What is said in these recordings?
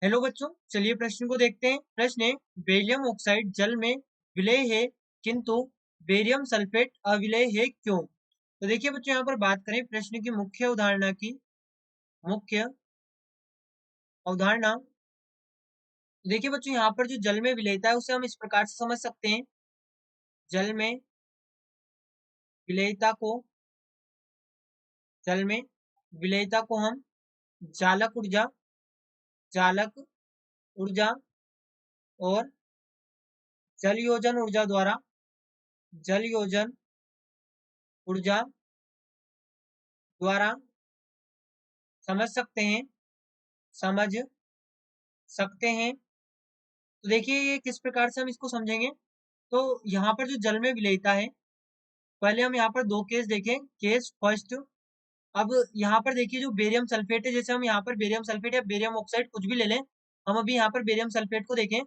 Hello बच्चों, चलिए प्रश्न को देखते हैं। प्रश्न है, बेरियम ऑक्साइड जल में विलेय है किंतु बेरियम सल्फेट अविलेय है क्यों? तो देखिए बच्चों, यहाँ पर बात करें प्रश्न की मुख्य अवधारणा की। मुख्य अवधारणा, देखिए बच्चों, यहाँ पर जो जल में विलेयता है उसे हम इस प्रकार से समझ सकते हैं। जल में विलेयता को जल में विलेयता को हम चालक ऊर्जा चालक ऊर्जा और जल योजन ऊर्जा द्वारा समझ सकते हैं समझ सकते हैं। तो देखिए ये किस प्रकार से हम इसको समझेंगे। तो यहाँ पर जो जल में विलेयता है, पहले हम यहाँ पर दो केस देखें। केस फर्स्ट, अब यहाँ पर देखिए जो बेरियम सल्फेट है, जैसे हम यहाँ पर बेरियम सल्फेट या बेरियम ऑक्साइड कुछ भी ले लें, हम अभी यहाँ पर बेरियम सल्फेट को देखें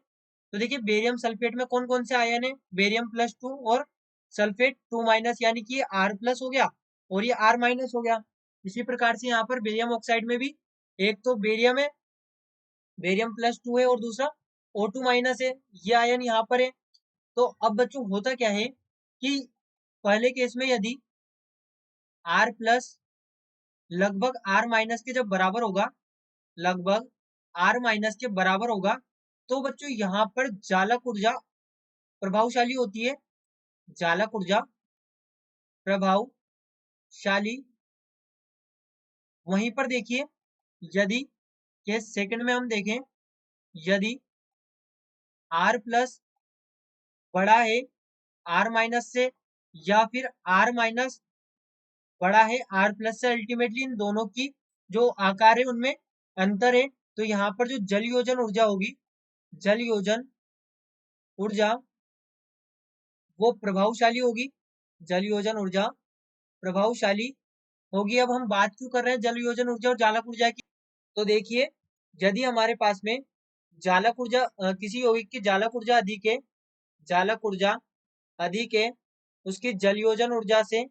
तो देखिए बेरियम सल्फेट में कौन कौन से आयन है, बेरियम +2 और सल्फेट 2- यानी कि R+ हो गया और ये R- हो गया। इसी प्रकार से यहाँ पर बेरियम ऑक्साइड में भी एक तो बेरियम है, बेरियम +2 है और दूसरा O2- है, ये आयन यहाँ पर है। तो अब बच्चों होता क्या है कि पहले केस में यदि R+ लगभग R- के जब बराबर होगा, लगभग R- के बराबर होगा, तो बच्चों यहाँ पर जालक ऊर्जा प्रभावशाली होती है। जालक ऊर्जा प्रभावशाली। वहीं पर देखिए यदि केस सेकंड में हम देखें, यदि R+ बड़ा है R- से या फिर R- बड़ा है R+ से, अल्टीमेटली इन दोनों की जो आकार है उनमें अंतर है, तो यहाँ पर जो जल योजन ऊर्जा होगी, जल योजन ऊर्जा वो प्रभावशाली होगी। जल योजन ऊर्जा प्रभावशाली होगी। अब हम बात क्यों कर रहे हैं जल योजन ऊर्जा और जालक ऊर्जा की? तो देखिए यदि हमारे पास में जालक ऊर्जा किसी यौगिक की जालक ऊर्जा अधिक है, जालक ऊर्जा अधिक है उसकी जल योजन ऊर्जा से,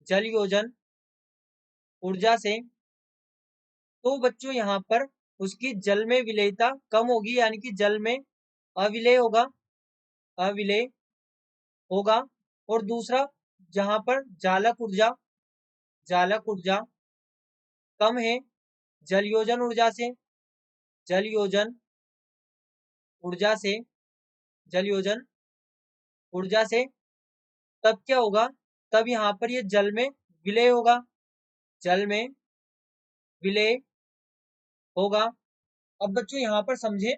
जल योजन ऊर्जा से, तो बच्चों यहाँ पर उसकी जल में विलेयता कम होगी, यानी कि जल में अविलेय होगा, अविलेय होगा। और दूसरा, जहां पर जालक ऊर्जा कम है जल योजन ऊर्जा से, जल योजन ऊर्जा से, जल योजन ऊर्जा से, तब क्या होगा, तब यहाँ पर ये जल में विलेय होगा, जल में विलेय होगा। अब बच्चों यहाँ पर समझे,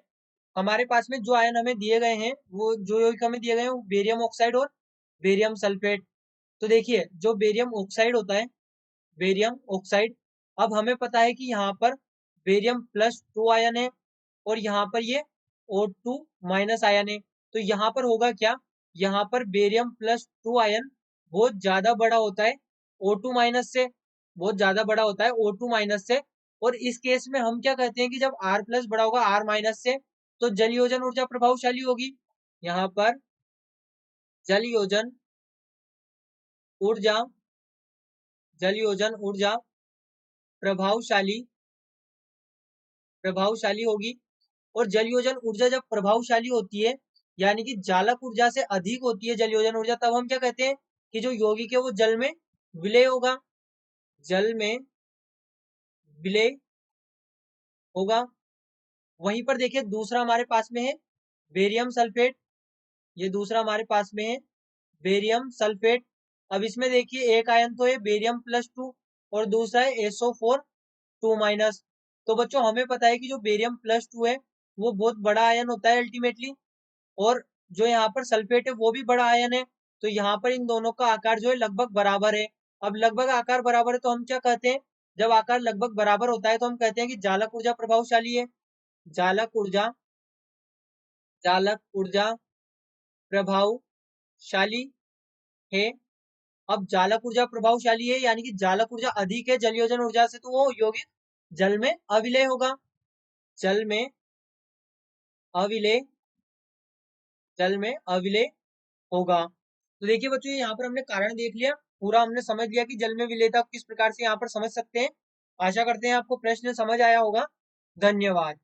हमारे पास में जो आयन हमें दिए गए हैं, वो जो यौगिक हमें दिए गए हैं वो बेरियम ऑक्साइड और बेरियम सल्फेट। तो देखिए जो बेरियम ऑक्साइड होता है, बेरियम ऑक्साइड, अब हमें पता है कि यहाँ पर बेरियम +2 आयन है और यहाँ पर ये O2- आयन है। तो यहाँ पर होगा क्या, यहाँ पर बेरियम +2 आयन बहुत ज्यादा बड़ा होता है O2- से, बहुत ज्यादा बड़ा होता है O2- से। और इस केस में हम क्या कहते हैं कि जब R+ बड़ा होगा R- से, तो जल योजन ऊर्जा प्रभावशाली होगी। यहाँ पर जल योजन ऊर्जा, जल योजन ऊर्जा प्रभावशाली प्रभावशाली होगी। और जल योजन ऊर्जा जब प्रभावशाली होती है, यानी कि जालक ऊर्जा से अधिक होती है जल योजन ऊर्जा, तब हम क्या कहते हैं कि जो यौगिक है वो जल में विलेय होगा, जल में विलेय होगा। वहीं पर देखिए दूसरा हमारे पास में है बेरियम सल्फेट, ये दूसरा हमारे पास में है बेरियम सल्फेट। अब इसमें देखिए एक आयन तो है बेरियम +2 और दूसरा है SO4 2-। तो बच्चों हमें पता है कि जो बेरियम +2 है वो बहुत बड़ा आयन होता है अल्टीमेटली, और जो यहाँ पर सल्फेट है वो भी बड़ा आयन है। तो यहाँ पर इन दोनों का आकार जो है लगभग बराबर है। अब लगभग आकार बराबर है तो हम क्या कहते हैं, जब आकार लगभग बराबर होता है तो हम कहते हैं कि जालक ऊर्जा प्रभावशाली है। जालक ऊर्जा जालक ऊर्जा प्रभावशाली है। अब जालक ऊर्जा प्रभावशाली है यानी कि जालक ऊर्जा अधिक है जल योजन ऊर्जा से, तो वो यौगिक जल में अविलेय होगा, जल में अविलेय, जल में अविलेय होगा। तो देखिए बच्चों यहाँ पर हमने कारण देख लिया, पूरा हमने समझ लिया कि जल में विलेयता किस प्रकार से यहाँ पर समझ सकते हैं। आशा करते हैं आपको प्रश्न समझ आया होगा। धन्यवाद।